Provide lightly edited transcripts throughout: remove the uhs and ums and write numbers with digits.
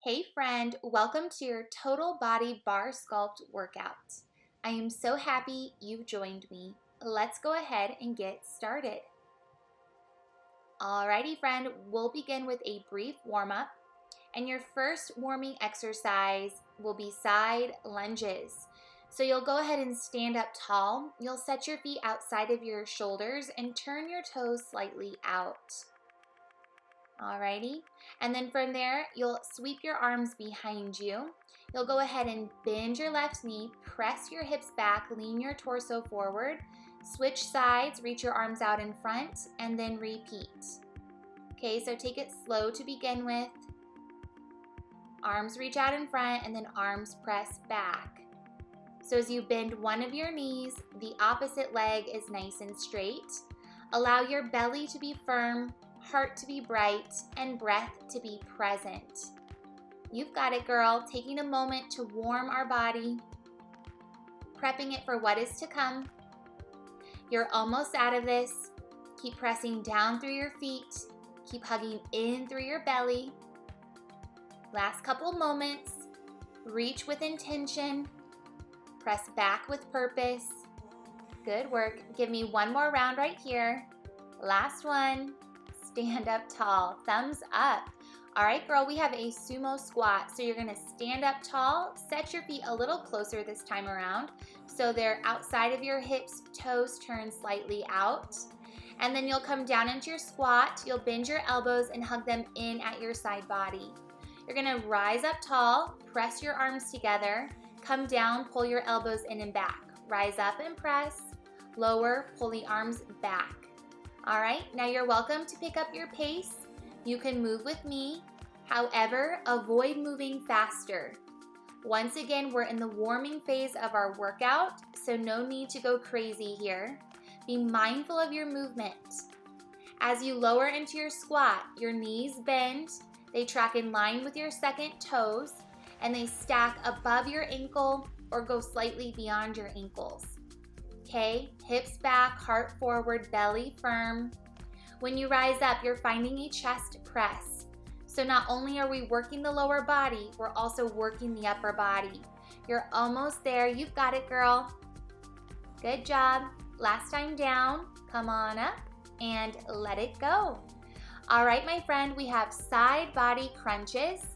Hey friend, welcome to your Total Body Barre Sculpt workout. I am so happy you've joined me. Let's go ahead and get started. Alrighty friend, we'll begin with a brief warm-up, and your first warming exercise will be side lunges. So you'll go ahead and stand up tall. You'll set your feet outside of your shoulders and turn your toes slightly out. Alrighty, and then from there, you'll sweep your arms behind you. You'll go ahead and bend your left knee, press your hips back, lean your torso forward, switch sides, reach your arms out in front, and then repeat. Okay, so take it slow to begin with. Arms reach out in front, and then arms press back. So as you bend one of your knees, the opposite leg is nice and straight. Allow your belly to be firm, heart to be bright, and breath to be present. You've got it, girl. Taking a moment to warm our body, prepping it for what is to come. You're almost out of this. Keep pressing down through your feet. Keep hugging in through your belly. Last couple moments. Reach with intention. Press back with purpose. Good work. Give me one more round right here. Last one. Stand up tall, thumbs up. All right, girl, we have a sumo squat. So you're gonna stand up tall, set your feet a little closer this time around. So they're outside of your hips, toes turn slightly out. And then you'll come down into your squat. You'll bend your elbows and hug them in at your side body. You're gonna rise up tall, press your arms together, come down, pull your elbows in and back. Rise up and press, lower, pull the arms back. All right, now you're welcome to pick up your pace. You can move with me. However, avoid moving faster. Once again, we're in the warming phase of our workout, so no need to go crazy here. Be mindful of your movement. As you lower into your squat, your knees bend. They track in line with your second toes, and they stack above your ankle or go slightly beyond your ankles. Okay, hips back, heart forward, belly firm. When you rise up, you're finding a chest press. So not only are we working the lower body, we're also working the upper body. You're almost there. You've got it, girl. Good job. Last time down. Come on up and let it go. All right, my friend, we have side body crunches.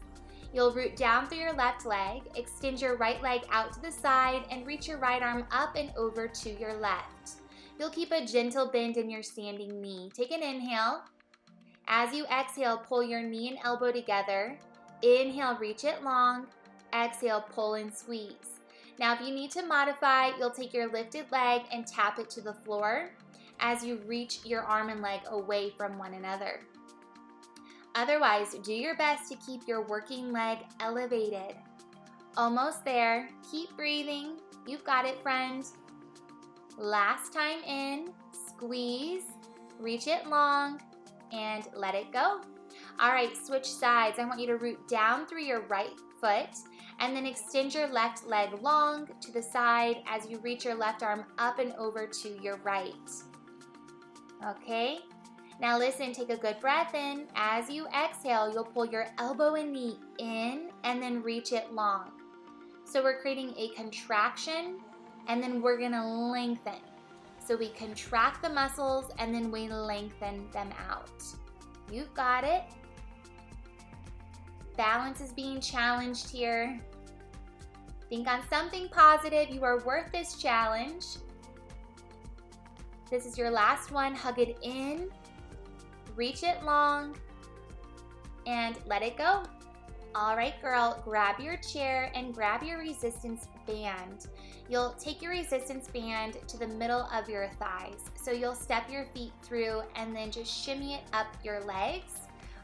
You'll root down through your left leg, extend your right leg out to the side, and reach your right arm up and over to your left. You'll keep a gentle bend in your standing knee. Take an inhale. As you exhale, pull your knee and elbow together. Inhale, reach it long. Exhale, pull and squeeze. Now, if you need to modify, you'll take your lifted leg and tap it to the floor as you reach your arm and leg away from one another. Otherwise, do your best to keep your working leg elevated. Almost there. Keep breathing. You've got it, friend. Last time in, squeeze, reach it long, and let it go. All right, switch sides. I want you to root down through your right foot and then extend your left leg long to the side as you reach your left arm up and over to your right. Okay. Now listen, take a good breath in. As you exhale, you'll pull your elbow and knee in and then reach it long. So we're creating a contraction and then we're gonna lengthen. So we contract the muscles and then we lengthen them out. You've got it. Balance is being challenged here. Think on something positive. You are worth this challenge. This is your last one. Hug it in. Reach it long and let it go. All right, girl, grab your chair and grab your resistance band. You'll take your resistance band to the middle of your thighs. So you'll step your feet through and then just shimmy it up your legs.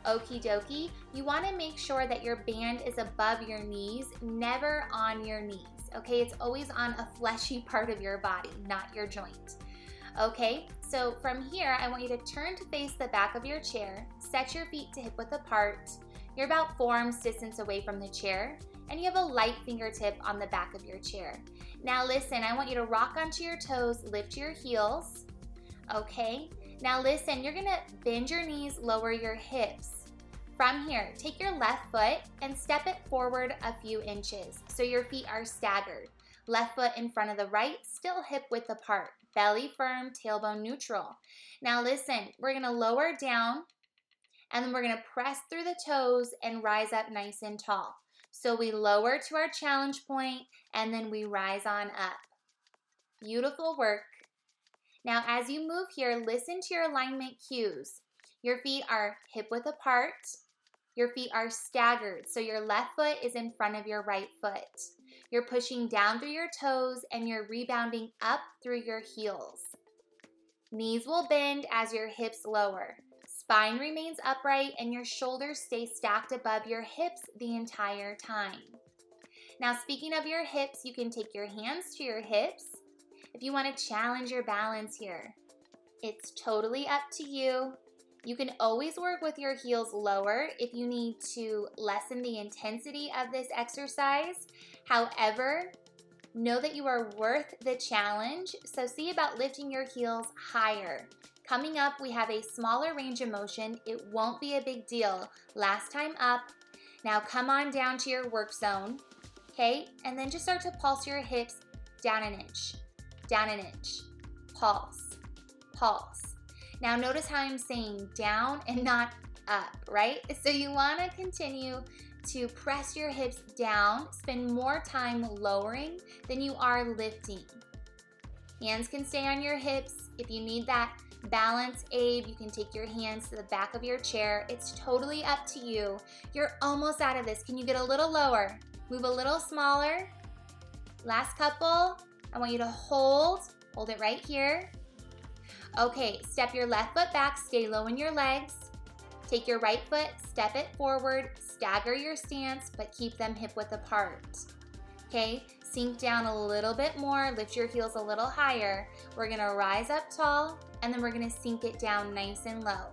Okie dokie. You want to make sure that your band is above your knees, never on your knees. Okay, it's always on a fleshy part of your body, not your joint. Okay, so from here, I want you to turn to face the back of your chair, set your feet to hip width apart. You're about forearms distance away from the chair, and you have a light fingertip on the back of your chair. Now listen, I want you to rock onto your toes, lift your heels. Okay, now listen, you're gonna bend your knees, lower your hips. From here, take your left foot and step it forward a few inches so your feet are staggered. Left foot in front of the right, still hip width apart. Belly firm, tailbone neutral. Now listen, we're gonna lower down and then we're gonna press through the toes and rise up nice and tall. So we lower to our challenge point and then we rise on up. Beautiful work. Now as you move here, listen to your alignment cues. Your feet are hip width apart. Your feet are staggered, so your left foot is in front of your right foot. You're pushing down through your toes and you're rebounding up through your heels. Knees will bend as your hips lower. Spine remains upright and your shoulders stay stacked above your hips the entire time. Now, speaking of your hips, you can take your hands to your hips if you want to challenge your balance here. It's totally up to you. You can always work with your heels lower if you need to lessen the intensity of this exercise. However, know that you are worth the challenge, so see about lifting your heels higher. Coming up, we have a smaller range of motion. It won't be a big deal. Last time up. Now come on down to your work zone, okay? And then just start to pulse your hips down an inch, pulse, pulse. Now notice how I'm saying down and not up, right? So you want to continue to press your hips down, spend more time lowering than you are lifting. Hands can stay on your hips. If you need that balance aid, you can take your hands to the back of your chair. It's totally up to you. You're almost out of this. Can you get a little lower? Move a little smaller. Last couple. I want you to hold it right here. Okay, step your left foot back, stay low in your legs. Take your right foot, step it forward, stagger your stance, but keep them hip width apart. Okay, sink down a little bit more, lift your heels a little higher. We're gonna rise up tall, and then we're gonna sink it down nice and low.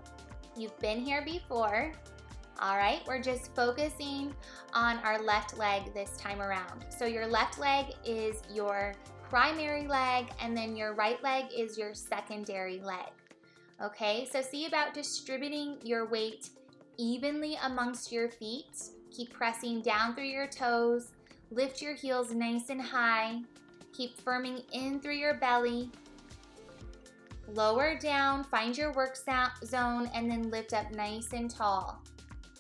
You've been here before. All right, we're just focusing on our left leg this time around. So your left leg is your primary leg, and then your right leg is your secondary leg. Okay, so see about distributing your weight evenly amongst your feet. Keep pressing down through your toes. Lift your heels nice and high. Keep firming in through your belly. Lower down, find your work zone, and then lift up nice and tall.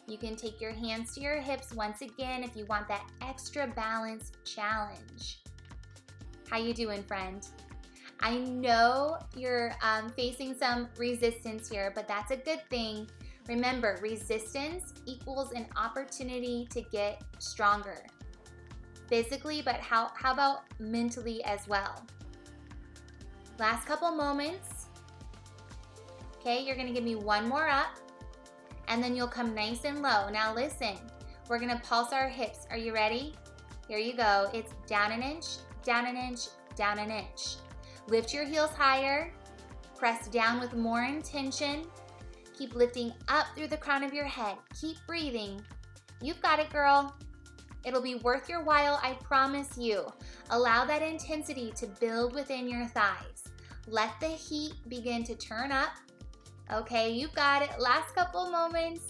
You can take your hands to your hips once again if you want that extra balance challenge. How you doing, friend? I know you're facing some resistance here, but that's a good thing. Remember, resistance equals an opportunity to get stronger. Physically, but how about mentally as well? Last couple moments. Okay, you're gonna give me one more up, and then you'll come nice and low. Now listen, we're gonna pulse our hips. Are you ready? Here you go. It's down an inch, down an inch, down an inch. Lift your heels higher. Press down with more intention. Keep lifting up through the crown of your head. Keep breathing. You've got it, girl. It'll be worth your while, I promise you. Allow that intensity to build within your thighs. Let the heat begin to turn up. Okay, you've got it. Last couple moments.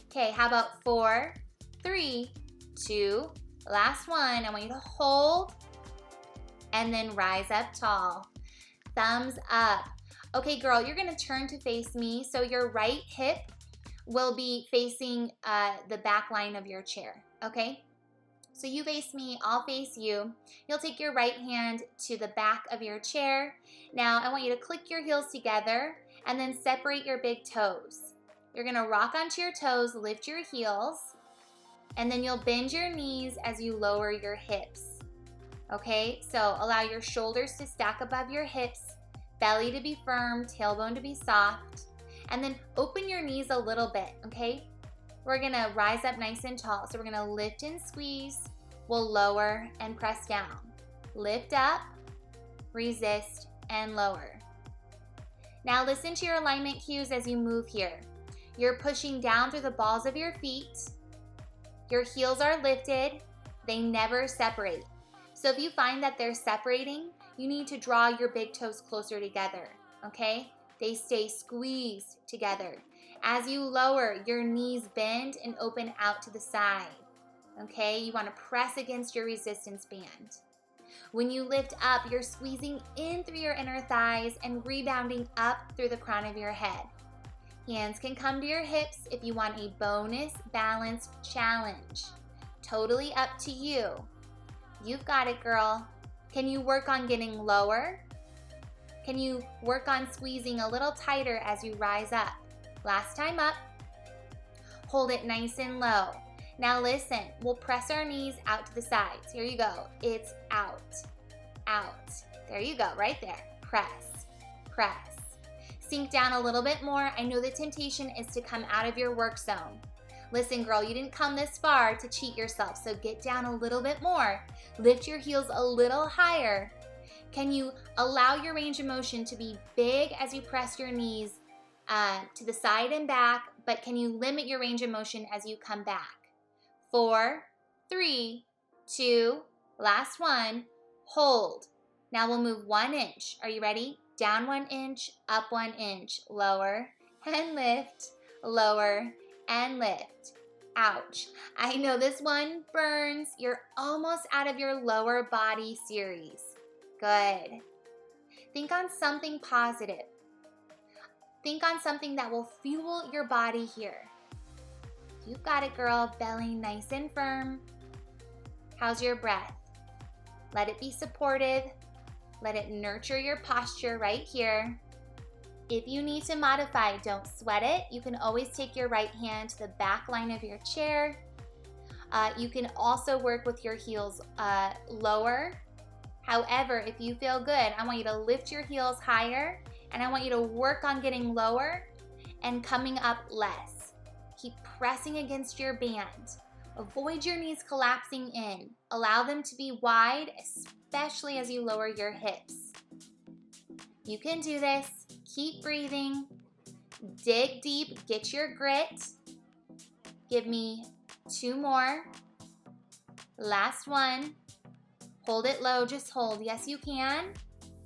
Okay, how about 4, 3, 2, last one. I want you to hold and then rise up tall. Thumbs up. Okay, girl, you're gonna turn to face me. So your right hip will be facing the back line of your chair, okay? So you face me, I'll face you. You'll take your right hand to the back of your chair. Now I want you to click your heels together and then separate your big toes. You're gonna rock onto your toes, lift your heels, and then you'll bend your knees as you lower your hips. Okay, so allow your shoulders to stack above your hips, belly to be firm, tailbone to be soft, and then open your knees a little bit, okay? We're gonna rise up nice and tall. So we're gonna lift and squeeze, we'll lower and press down. Lift up, resist, and lower. Now listen to your alignment cues as you move here. You're pushing down through the balls of your feet. Your heels are lifted, they never separate. So if you find that they're separating, you need to draw your big toes closer together, okay? They stay squeezed together. As you lower, your knees bend and open out to the side. Okay, you want to press against your resistance band. When you lift up, you're squeezing in through your inner thighs and rebounding up through the crown of your head. Hands can come to your hips if you want a bonus balance challenge. Totally up to you. You've got it, girl. Can you work on getting lower? Can you work on squeezing a little tighter as you rise up? Last time up. Hold it nice and low. Now listen, we'll press our knees out to the sides. Here you go. It's out, out. There you go, right there. Press, press. Sink down a little bit more. I know the temptation is to come out of your work zone. Listen, girl, you didn't come this far to cheat yourself, so get down a little bit more. Lift your heels a little higher. Can you allow your range of motion to be big as you press your knees to the side and back, but can you limit your range of motion as you come back? 4, 3, 2, last one, hold. Now we'll move 1 inch. Are you ready? Down 1 inch, up 1 inch, lower and lift, lower and lift. Ouch. I know this one burns. You're almost out of your lower body series. Good. Think on something positive. Think on something that will fuel your body here. You've got it, girl. Belly nice and firm. How's your breath? Let it be supportive. Let it nurture your posture right here. If you need to modify, don't sweat it. You can always take your right hand to the back line of your chair. You can also work with your heels lower. However, if you feel good, I want you to lift your heels higher, and I want you to work on getting lower and coming up less. Keep pressing against your band. Avoid your knees collapsing in. Allow them to be wide, especially as you lower your hips. You can do this. Keep breathing. Dig deep. Get your grit. Give me 2 more. Last one. Hold it low. Just hold. Yes, you can.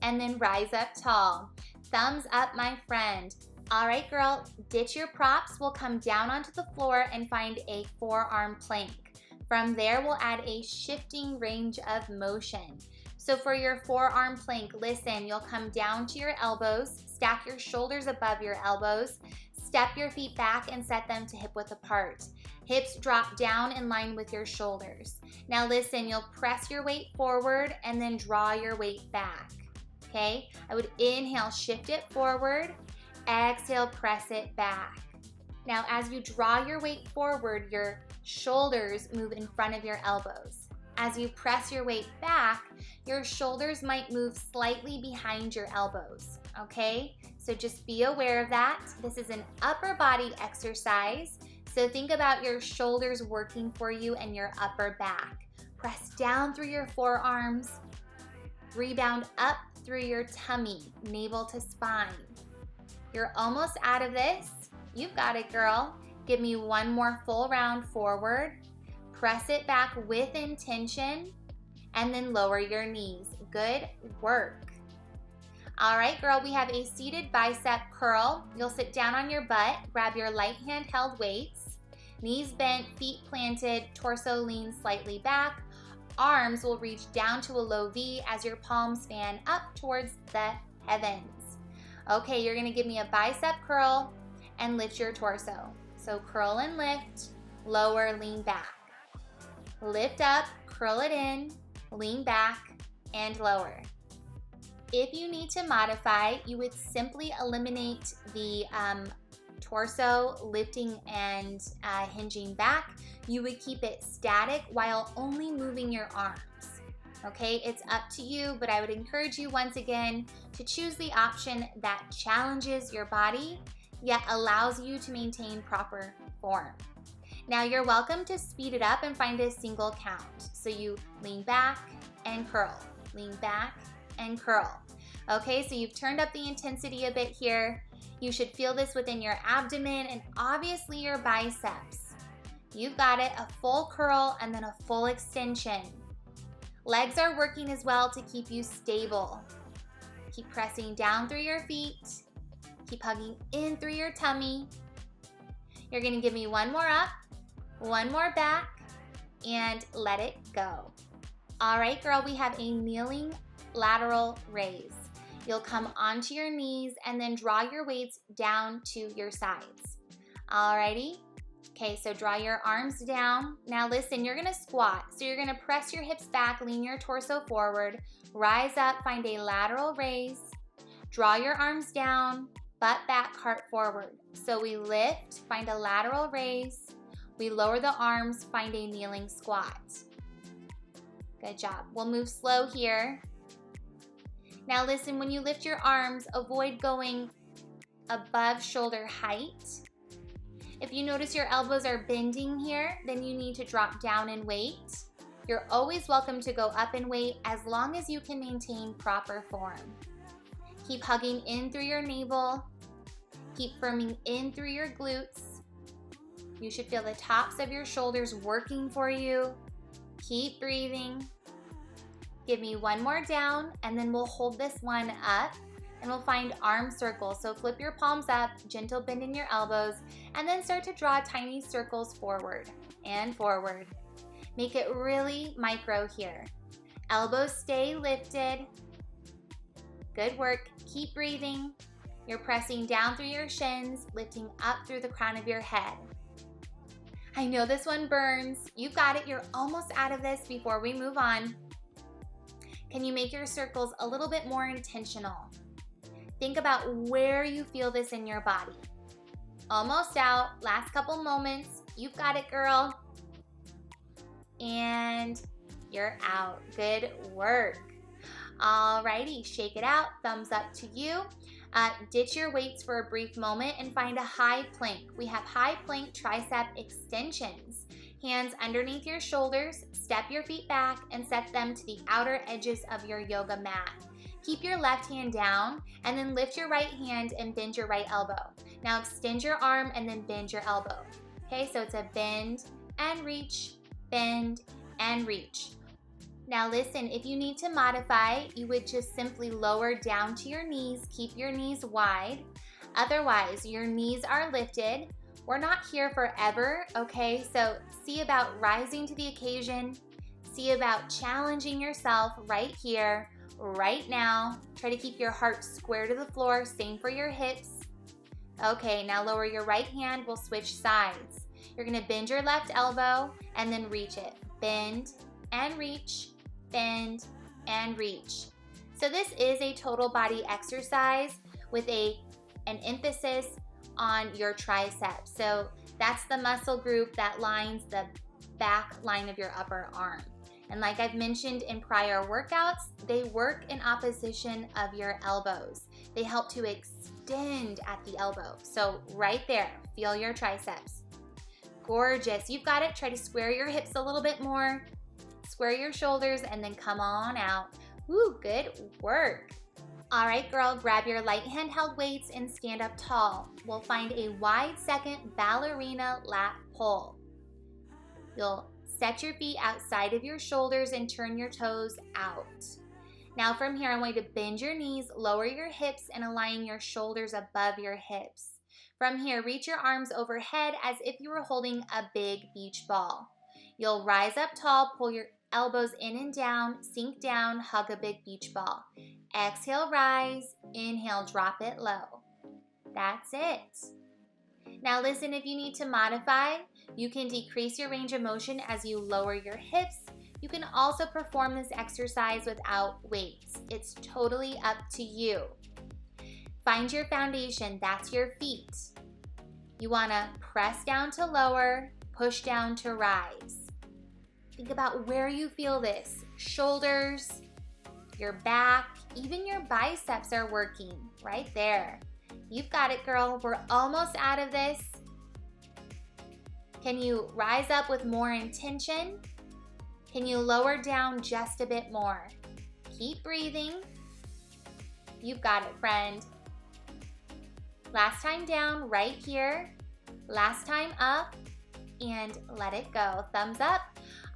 And then rise up tall. Thumbs up, my friend. All right, girl, ditch your props. We'll come down onto the floor and find a forearm plank. From there, we'll add a shifting range of motion. So for your forearm plank, listen, you'll come down to your elbows, stack your shoulders above your elbows, step your feet back and set them to hip width apart. Hips drop down in line with your shoulders. Now listen, you'll press your weight forward and then draw your weight back, okay? I would inhale, shift it forward. Exhale, press it back. Now, as you draw your weight forward, your shoulders move in front of your elbows. As you press your weight back, your shoulders might move slightly behind your elbows, okay? So just be aware of that. This is an upper body exercise, so think about your shoulders working for you and your upper back. Press down through your forearms, rebound up through your tummy, navel to spine. You're almost out of this. You've got it, girl. Give me 1 more full round forward. Press it back with intention and then lower your knees. Good work. All right, girl, we have a seated bicep curl. You'll sit down on your butt, grab your light handheld weights, knees bent, feet planted, torso leans slightly back. Arms will reach down to a low V as your palms fan up towards the heavens. Okay, you're gonna give me a bicep curl and lift your torso. So curl and lift, lower, lean back. Lift up, curl it in, lean back, and lower. If you need to modify, you would simply eliminate the torso lifting and hinging back. You would keep it static while only moving your arms. Okay, it's up to you, but I would encourage you once again to choose the option that challenges your body, yet allows you to maintain proper form. Now you're welcome to speed it up and find a single count. So you lean back and curl, lean back and curl. Okay, so you've turned up the intensity a bit here. You should feel this within your abdomen and obviously your biceps. You've got it, a full curl and then a full extension. Legs are working as well to keep you stable. Keep pressing down through your feet. Keep hugging in through your tummy. You're gonna give me one more up, one more back, and let it go. All right, girl, we have a kneeling lateral raise. You'll come onto your knees and then draw your weights down to your sides. Alrighty? Okay, so draw your arms down. Now listen, you're gonna squat. So you're gonna press your hips back, lean your torso forward, rise up, find a lateral raise, draw your arms down, butt back, heart forward. So we lift, find a lateral raise, we lower the arms, find a kneeling squat. Good job. We'll move slow here. Now listen, when you lift your arms, avoid going above shoulder height. If you notice your elbows are bending here, then you need to drop down in weight. You're always welcome to go up in weight as long as you can maintain proper form. Keep hugging in through your navel. Keep firming in through your glutes. You should feel the tops of your shoulders working for you. Keep breathing. Give me one more down, and then we'll hold this one up, and we'll find arm circles. So flip your palms up, gentle bend in your elbows, and then start to draw tiny circles forward and forward. Make it really micro here. Elbows stay lifted. Good work. Keep breathing. You're pressing down through your shins, lifting up through the crown of your head. I know this one burns. You've got it. You're almost out of this before we move on. Can you make your circles a little bit more intentional? Think about where you feel this in your body. Almost out. Last couple moments. You've got it, girl. And you're out. Good work. Alrighty, shake it out. Thumbs up to you. Ditch your weights for a brief moment and find a high plank. We have high plank tricep extensions. Hands underneath your shoulders, step your feet back and set them to the outer edges of your yoga mat. Keep your left hand down and then lift your right hand and bend your right elbow. Now extend your arm and then bend your elbow. Okay, so it's a bend and reach, bend and reach. Now listen, if you need to modify, you would just simply lower down to your knees, keep your knees wide. Otherwise, your knees are lifted. We're not here forever, okay? So see about rising to the occasion. See about challenging yourself right here, right now. Try to keep your heart square to the floor. Same for your hips. Okay, now lower your right hand. We'll switch sides. You're gonna bend your left elbow and then reach it. Bend and reach, bend and reach. So this is a total body exercise with an emphasis on your triceps. So that's the muscle group that lines the back line of your upper arm. And like I've mentioned in prior workouts, they work in opposition of your elbows. They help to extend at the elbow. So right there, feel your triceps. Gorgeous, you've got it. Try to square your hips a little bit more. Square your shoulders and then come on out. Woo, good work. All right, girl, grab your light handheld weights and stand up tall. We'll find a wide second ballerina lat pull. You'll set your feet outside of your shoulders and turn your toes out. Now from here, I want you to bend your knees, lower your hips, and align your shoulders above your hips. From here, reach your arms overhead as if you were holding a big beach ball. You'll rise up tall, pull your elbows in and down, sink down, hug a big beach ball. Exhale, rise. Inhale, drop it low. That's it. Now listen, if you need to modify, you can decrease your range of motion as you lower your hips. You can also perform this exercise without weights. It's totally up to you. Find your foundation, that's your feet. You wanna press down to lower, push down to rise. Think about where you feel this. Shoulders, your back, even your biceps are working right there. You've got it, girl. We're almost out of this. Can you rise up with more intention? Can you lower down just a bit more? Keep breathing. You've got it, friend. Last time down, right here. Last time up, and let it go. Thumbs up.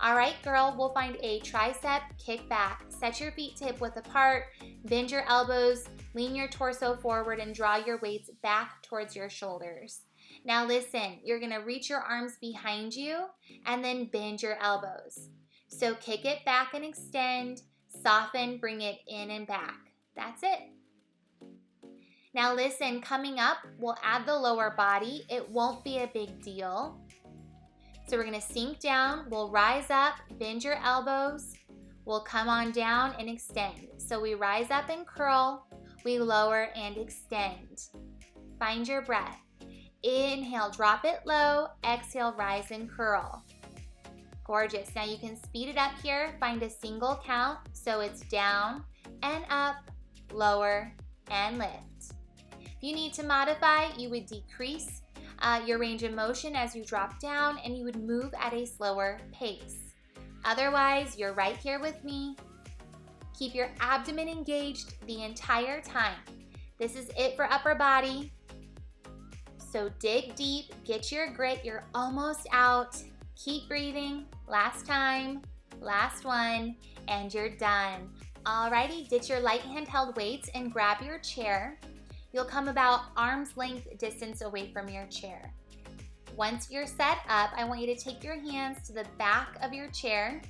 All right, girl, we'll find a tricep kick back. Set your feet to hip width apart, bend your elbows, lean your torso forward, and draw your weights back towards your shoulders. Now listen, you're gonna reach your arms behind you and then bend your elbows. So kick it back and extend, soften, bring it in and back. That's it. Now listen, coming up, we'll add the lower body. It won't be a big deal. So we're gonna sink down, we'll rise up, bend your elbows, we'll come on down and extend. So we rise up and curl, we lower and extend. Find your breath. Inhale, drop it low, exhale, rise and curl. Gorgeous. Now you can speed it up here, find a single count, so it's down and up, lower and lift. If you need to modify, you would decrease your range of motion as you drop down and you would move at a slower pace. Otherwise, you're right here with me. Keep your abdomen engaged the entire time. This is it for upper body. So dig deep, get your grit, you're almost out. Keep breathing, last time, last one, and you're done. Alrighty, ditch your light handheld weights and grab your chair. You'll come about arm's length distance away from your chair. Once you're set up, I want you to take your hands to the back of your chair,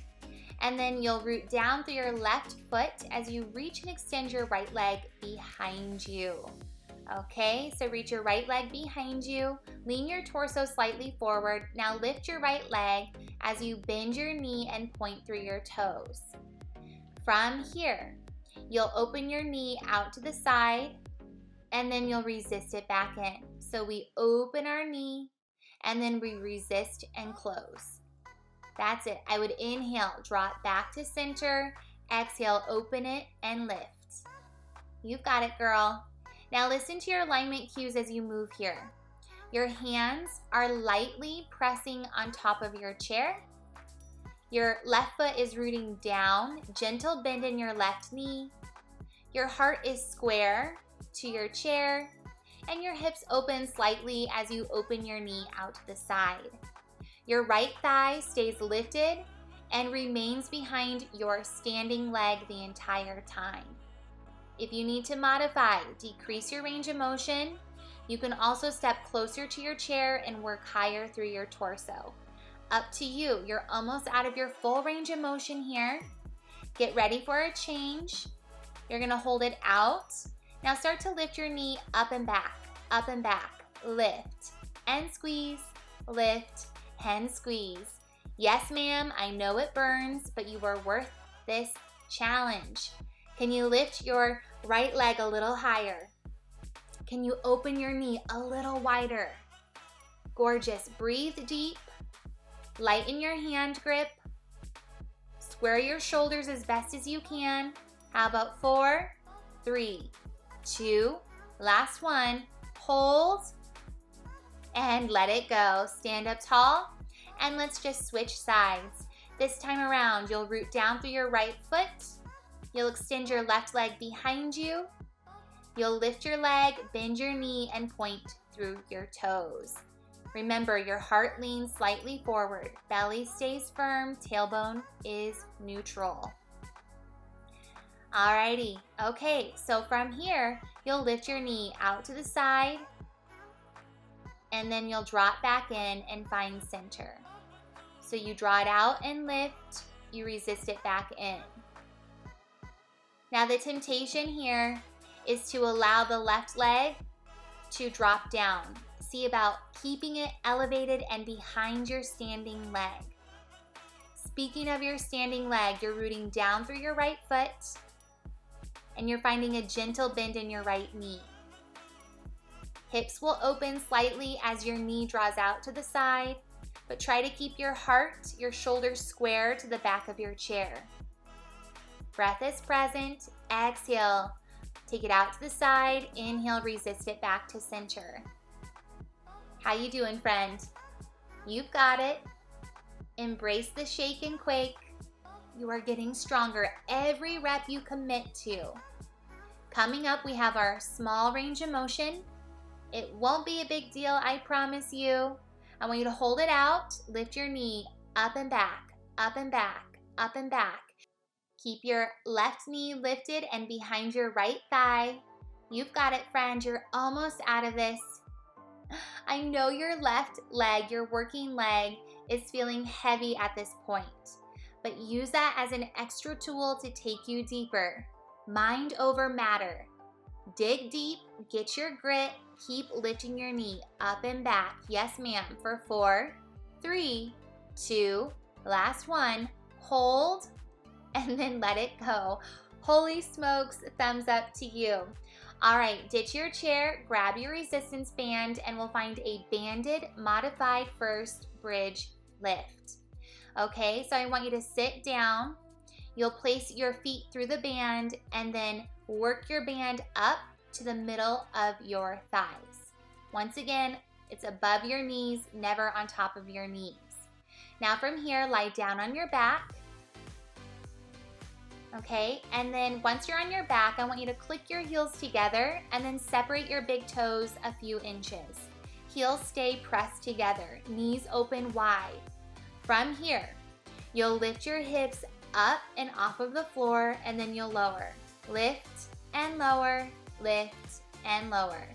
and then you'll root down through your left foot as you reach and extend your right leg behind you. Okay, so reach your right leg behind you, lean your torso slightly forward. Now lift your right leg as you bend your knee and point through your toes. From here, you'll open your knee out to the side and then you'll resist it back in. So we open our knee and then we resist and close. That's it. I would inhale, draw it back to center, exhale, open it and lift. You've got it, girl. Now listen to your alignment cues as you move here. Your hands are lightly pressing on top of your chair. Your left foot is rooting down, gentle bend in your left knee. Your heart is square to your chair, and your hips open slightly as you open your knee out to the side. Your right thigh stays lifted and remains behind your standing leg the entire time. If you need to modify, decrease your range of motion. You can also step closer to your chair and work higher through your torso. Up to you. You're almost out of your full range of motion here. Get ready for a change. You're gonna hold it out. Now start to lift your knee up and back, lift and squeeze, lift and squeeze. Yes, ma'am, I know it burns, but you are worth this challenge. Can you lift your right leg a little higher? Can you open your knee a little wider? Gorgeous. Breathe deep. Lighten your hand grip. Square your shoulders as best as you can. How about 4, 3, 2, last one. Hold and let it go. Stand up tall and let's just switch sides. This time around, you'll root down through your right foot. You'll extend your left leg behind you. You'll lift your leg, bend your knee, and point through your toes. Remember, your heart leans slightly forward. Belly stays firm. Tailbone is neutral. Alrighty. Okay, so from here, you'll lift your knee out to the side, and then you'll drop back in and find center. So you draw it out and lift. You resist it back in. Now the temptation here is to allow the left leg to drop down. See about keeping it elevated and behind your standing leg. Speaking of your standing leg, you're rooting down through your right foot and you're finding a gentle bend in your right knee. Hips will open slightly as your knee draws out to the side, but try to keep your heart, your shoulders square to the back of your chair. Breath is present. Exhale. Take it out to the side. Inhale, resist it back to center. How you doing, friend? You've got it. Embrace the shake and quake. You are getting stronger every rep you commit to. Coming up, we have our small range of motion. It won't be a big deal, I promise you. I want you to hold it out. Lift your knee up and back, up and back, up and back. Keep your left knee lifted and behind your right thigh. You've got it, friend. You're almost out of this. I know your left leg, your working leg, is feeling heavy at this point, but use that as an extra tool to take you deeper. Mind over matter. Dig deep, get your grit, keep lifting your knee up and back. Yes, ma'am, for 4, 3, 2, last one. Hold, and then let it go. Holy smokes, thumbs up to you. All right, ditch your chair, grab your resistance band, and we'll find a banded modified first bridge lift. Okay, so I want you to sit down. You'll place your feet through the band and then work your band up to the middle of your thighs. Once again, it's above your knees, never on top of your knees. Now from here, lie down on your back. Okay, and then once you're on your back, I want you to click your heels together and then separate your big toes a few inches. Heels stay pressed together, knees open wide. From here, you'll lift your hips up and off of the floor, and then you'll lower. Lift and lower, lift and lower.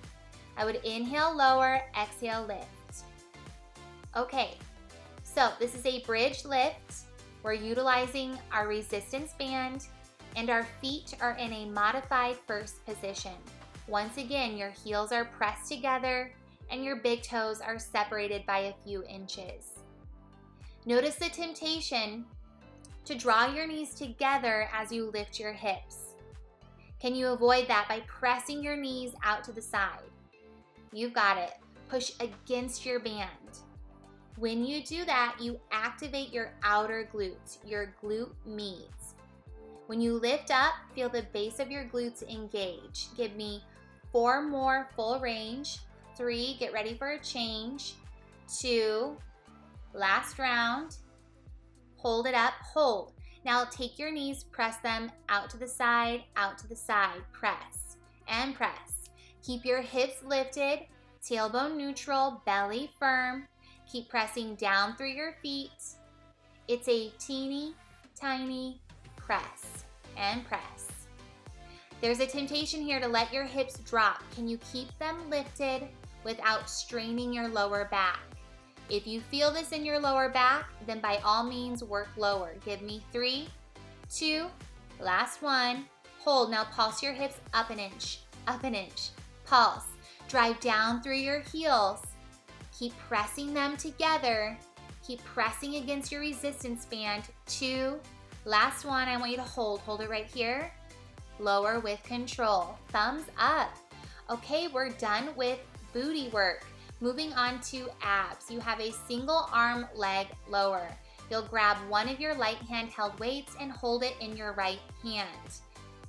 I would inhale, lower, exhale, lift. Okay, so this is a bridge lift. We're utilizing our resistance band, and our feet are in a modified first position. Once again, your heels are pressed together and your big toes are separated by a few inches. Notice the temptation to draw your knees together as you lift your hips. Can you avoid that by pressing your knees out to the side? You've got it. Push against your band. When you do that, you activate your outer glutes, your glute meads. When you lift up, feel the base of your glutes engage. Give me 4 more full range. 3, get ready for a change. 2, last round. Hold it up, hold. Now take your knees, press them out to the side, press and press. Keep your hips lifted, tailbone neutral, belly firm. Keep pressing down through your feet. It's a teeny tiny press and press. There's a temptation here to let your hips drop. Can you keep them lifted without straining your lower back? If you feel this in your lower back, then by all means work lower. Give me 3, 2, last one. Hold. Now pulse your hips up an inch, pulse. Drive down through your heels. Keep pressing them together. Keep pressing against your resistance band. 2, last one. I want you to hold it right here. Lower with control. Thumbs up. Okay, we're done with booty work. Moving on to abs. You have a single arm leg lower. You'll grab one of your light handheld weights and hold it in your right hand.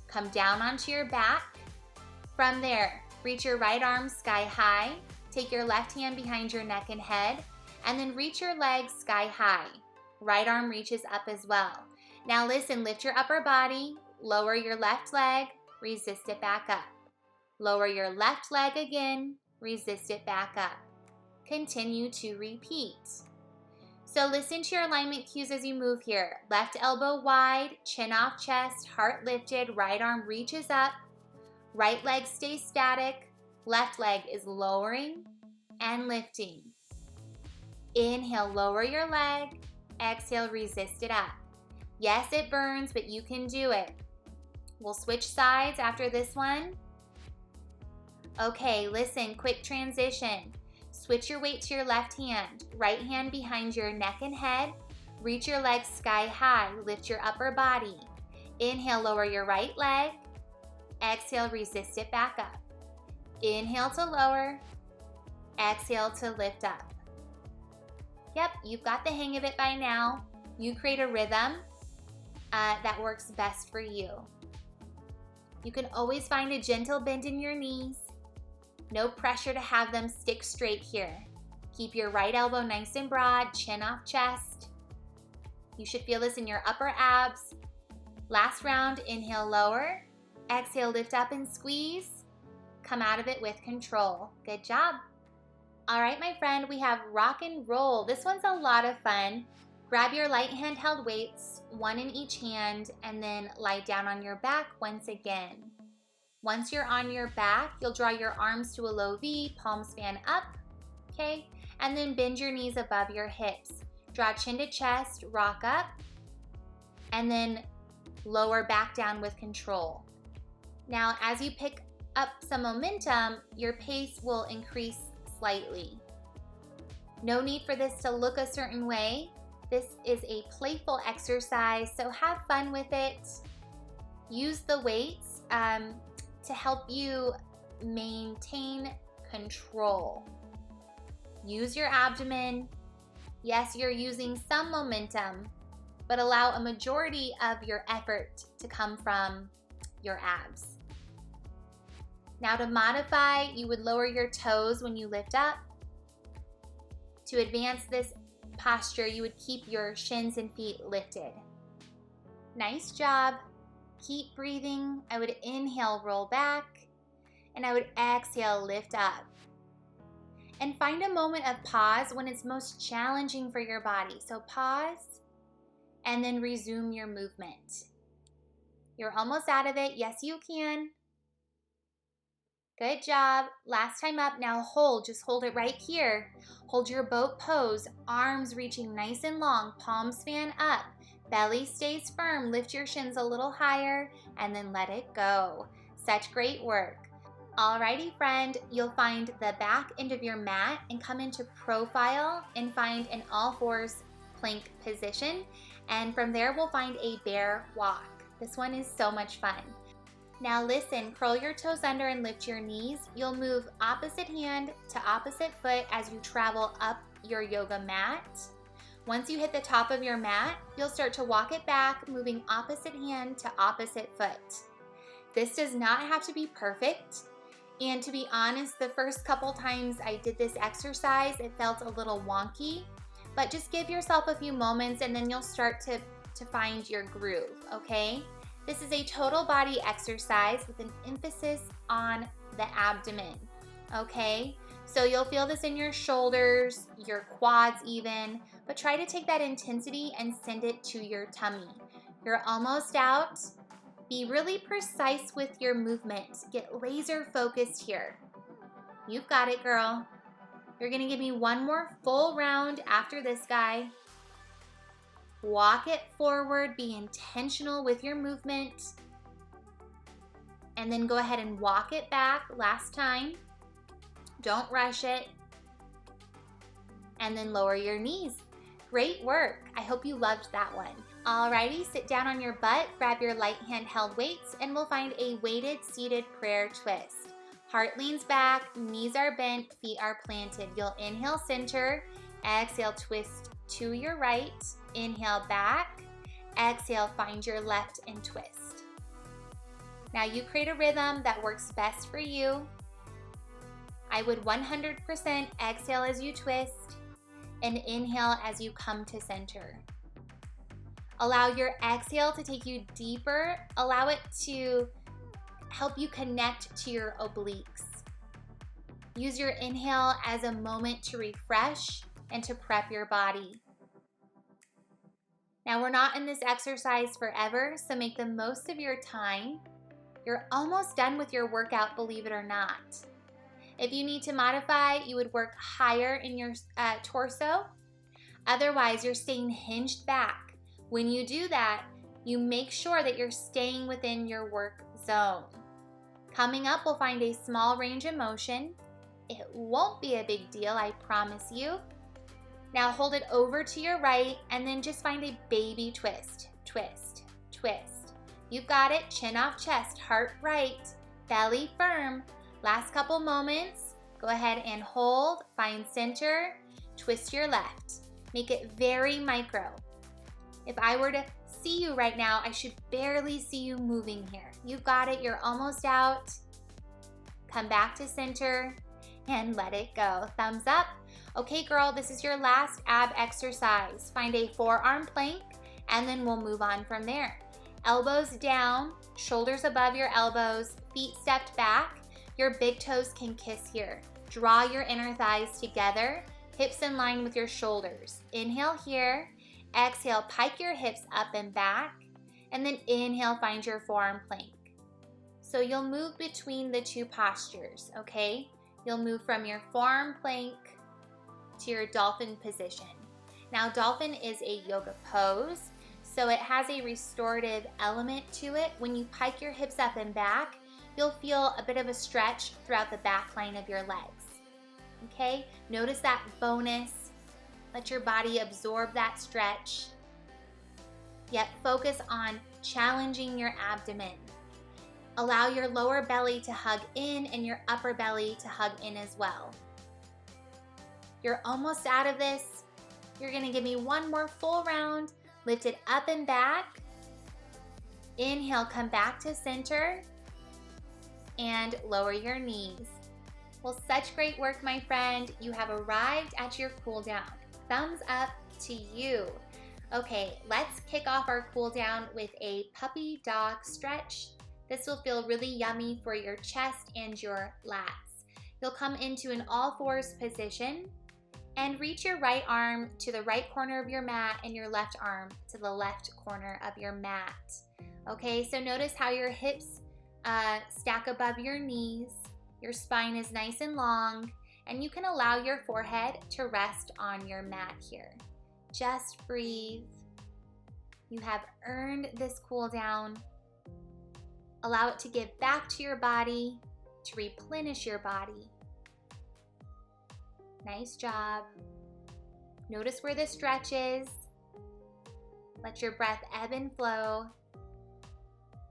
Come down onto your back. From there, reach your right arm sky high. Take your left hand behind your neck and head, and then reach your legs sky high. Right arm reaches up as well. Now listen, lift your upper body, lower your left leg, resist it back up. Lower your left leg again, resist it back up. Continue to repeat. So listen to your alignment cues as you move here. Left elbow wide, chin off chest, heart lifted, right arm reaches up, right leg stays static, left leg is lowering and lifting. Inhale, lower your leg, exhale, resist it up. Yes, it burns, but you can do it. We'll switch sides after this one. Okay, listen, quick transition. Switch your weight to your left hand. Right hand behind your neck and head. Reach your legs sky high. Lift your upper body. Inhale, lower your right leg. Exhale, resist it back up. Inhale to lower. Exhale to lift up. Yep, you've got the hang of it by now. You create a rhythm that works best for you. You can always find a gentle bend in your knees. No pressure to have them stick straight here. Keep your right elbow nice and broad, chin off chest. You should feel this in your upper abs. Last round, inhale, lower. Exhale, lift up and squeeze. Come out of it with control. Good job. All right, my friend, we have rock and roll. This one's a lot of fun. Grab your light handheld weights, one in each hand, and then lie down on your back once again. Once you're on your back, you'll draw your arms to a low V, palms fan up. okay? And then bend your knees above your hips. Draw chin to chest, rock up, and then lower back down with control. Now, as you pick up some momentum, your pace will increase slightly. No need for this to look a certain way. This is a playful exercise, so have fun with it. Use the weights to help you maintain control. Use your abdomen. Yes, you're using some momentum, but allow a majority of your effort to come from your abs. Now to modify, you would lower your toes when you lift up. To advance this posture, you would keep your shins and feet lifted. Nice job. Keep breathing. I would inhale, roll back, and I would exhale, lift up. And find a moment of pause when it's most challenging for your body. So pause and then resume your movement. You're almost out of it. Yes, you can. Good job. Last time up. Now hold. Just hold it right here. Hold your boat pose. Arms reaching nice and long. Palms fan up. Belly stays firm. Lift your shins a little higher and then let it go. Such great work. Alrighty, friend, you'll find the back end of your mat and come into profile and find an all fours plank position. And from there, we'll find a bear walk. This one is so much fun. Now listen, curl your toes under and lift your knees. You'll move opposite hand to opposite foot as you travel up your yoga mat. Once you hit the top of your mat, you'll start to walk it back, moving opposite hand to opposite foot. This does not have to be perfect. And to be honest, the first couple times I did this exercise, it felt a little wonky, but just give yourself a few moments and then you'll start to find your groove, okay? This is a total body exercise with an emphasis on the abdomen, okay? So you'll feel this in your shoulders, your quads even, but try to take that intensity and send it to your tummy. You're almost out. Be really precise with your movement. Get laser focused here. You've got it, girl. You're gonna give me one more full round after this guy. Walk it forward. Be intentional with your movement. And then go ahead and walk it back last time. Don't rush it. And then lower your knees. Great work. I hope you loved that one. Alrighty, sit down on your butt, grab your light handheld weights, and we'll find a weighted seated prayer twist. Heart leans back, knees are bent, feet are planted. You'll inhale, center, exhale, twist to your right, inhale back, exhale, find your left and twist. Now you create a rhythm that works best for you. I would 100% exhale as you twist and inhale as you come to center. Allow your exhale to take you deeper. Allow it to help you connect to your obliques. Use your inhale as a moment to refresh and to prep your body. Now we're not in this exercise forever, so make the most of your time. You're almost done with your workout, believe it or not. If you need to modify, you would work higher in your torso. Otherwise, you're staying hinged back. When you do that, you make sure that you're staying within your work zone. Coming up, we'll find a small range of motion. It won't be a big deal, I promise you. Now hold it over to your right and then just find a baby twist. Twist, twist. You've got it. Chin off chest, heart right, belly firm. Last couple moments. Go ahead and hold, find center, twist your left. Make it very micro. If I were to see you right now, I should barely see you moving here. You've got it. You're almost out. Come back to center and let it go. Thumbs up. Okay, girl, this is your last ab exercise. Find a forearm plank and then we'll move on from there. Elbows down, shoulders above your elbows, feet stepped back. Your big toes can kiss here. Draw your inner thighs together, hips in line with your shoulders. Inhale here. Exhale, pike your hips up and back, and then inhale, find your forearm plank. So you'll move between the two postures, okay? You'll move from your forearm plank to your dolphin position. Now, dolphin is a yoga pose, so it has a restorative element to it. When you pike your hips up and back, you'll feel a bit of a stretch throughout the back line of your legs. Okay, notice that bonus. Let your body absorb that stretch. Yet focus on challenging your abdomen. Allow your lower belly to hug in and your upper belly to hug in as well. You're almost out of this. You're gonna give me one more full round. Lift it up and back. Inhale, come back to center and lower your knees. Well, such great work, my friend. You have arrived at your cool down. Thumbs up to you. Okay, let's kick off our cool down with a puppy dog stretch. This will feel really yummy for your chest and your lats. You'll come into an all fours position and reach your right arm to the right corner of your mat and your left arm to the left corner of your mat. Okay, so notice how your hips stack above your knees. Your spine is nice and long, and you can allow your forehead to rest on your mat here. Just breathe. You have earned this cool down. Allow it to give back to your body, to replenish your body. Nice job. Notice where the stretch is. Let your breath ebb and flow.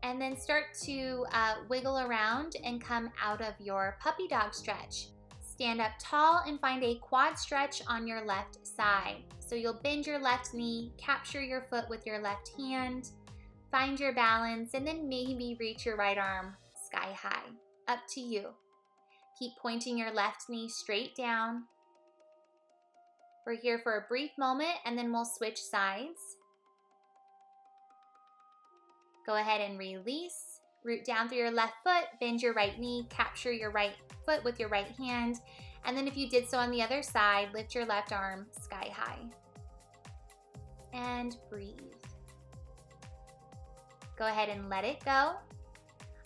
And then start to wiggle around and come out of your puppy dog stretch. Stand up tall and find a quad stretch on your left side. So you'll bend your left knee, capture your foot with your left hand, find your balance, and then maybe reach your right arm sky high. Up to you. Keep pointing your left knee straight down. We're here for a brief moment and then we'll switch sides. Go ahead and release. Root down through your left foot, bend your right knee, capture your right foot with your right hand, and then if you did so on the other side, lift your left arm sky high. And breathe. Go ahead and let it go.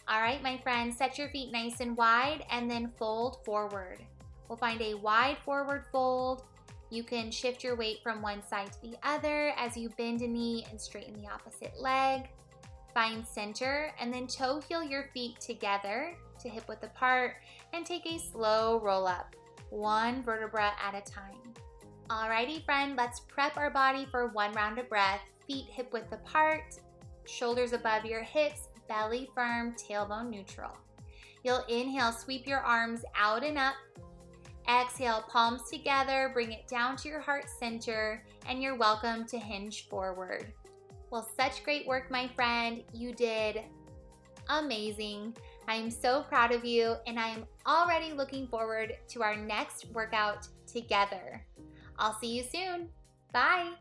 All right, my friends, set your feet nice and wide and then fold forward. We'll find a wide forward fold. You can shift your weight from one side to the other as you bend a knee and straighten the opposite leg. Find center and then toe heel your feet together to hip width apart and take a slow roll up, one vertebra at a time. Alrighty, friend, let's prep our body for one round of breath. Feet hip width apart, shoulders above your hips, belly firm, tailbone neutral. You'll inhale, sweep your arms out and up. Exhale, palms together, bring it down to your heart center, and you're welcome to hinge forward. Well, such great work, my friend. You did amazing. I am so proud of you, and I am already looking forward to our next workout together. I'll see you soon. Bye.